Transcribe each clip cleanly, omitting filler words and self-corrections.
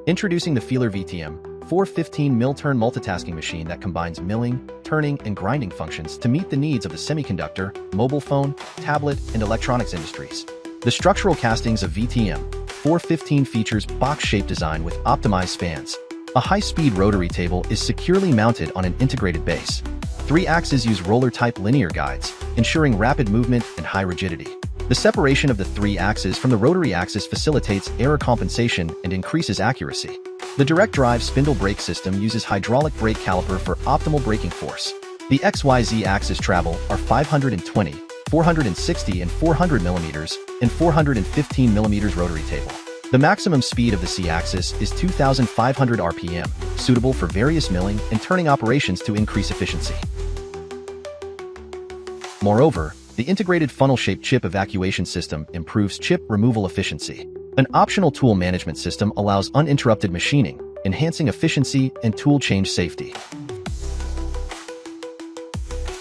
Introducing the Feeler VTM-415 mill-turn multitasking machine that combines milling, turning, and grinding functions to meet the needs of the semiconductor, mobile phone, tablet, and electronics industries. The structural castings of VTM-415 features box-shaped design with optimized spans. A high-speed rotary table is securely mounted on an integrated base. 3 axes use roller-type linear guides, ensuring rapid movement and high rigidity. The separation of the 3 axes from the rotary axis facilitates error compensation and increases accuracy. The direct drive spindle brake system uses hydraulic brake caliper for optimal braking force. The XYZ axis travel are 520, 460 and 400 millimeters, and 415 millimeters rotary table. The maximum speed of the C-axis is 2,500 RPM, suitable for various milling and turning operations to increase efficiency. Moreover, the integrated funnel-shaped chip evacuation system improves chip removal efficiency. An optional tool management system allows uninterrupted machining, enhancing efficiency and tool change safety.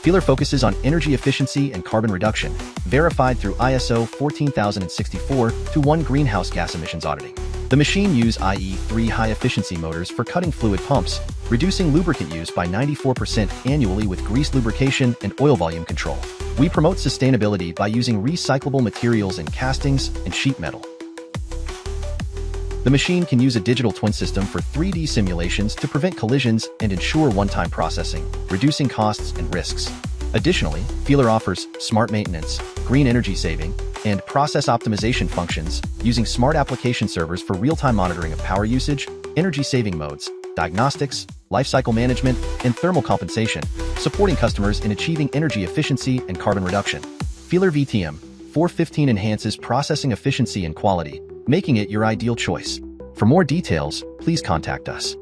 Feeler focuses on energy efficiency and carbon reduction, verified through ISO 14064-1 greenhouse gas emissions auditing. The machine uses IE3 high-efficiency motors for cutting fluid pumps, reducing lubricant use by 94% annually with grease lubrication and oil volume control. We promote sustainability by using recyclable materials in castings and sheet metal. The machine can use a digital twin system for 3D simulations to prevent collisions and ensure one-time processing, reducing costs and risks. Additionally, Feeler offers smart maintenance, green energy saving, and process optimization functions using smart application servers for real-time monitoring of power usage, energy-saving modes, diagnostics, lifecycle management, and thermal compensation, supporting customers in achieving energy efficiency and carbon reduction. Feeler VTM-415 enhances processing efficiency and quality, making it your ideal choice. For more details, please contact us.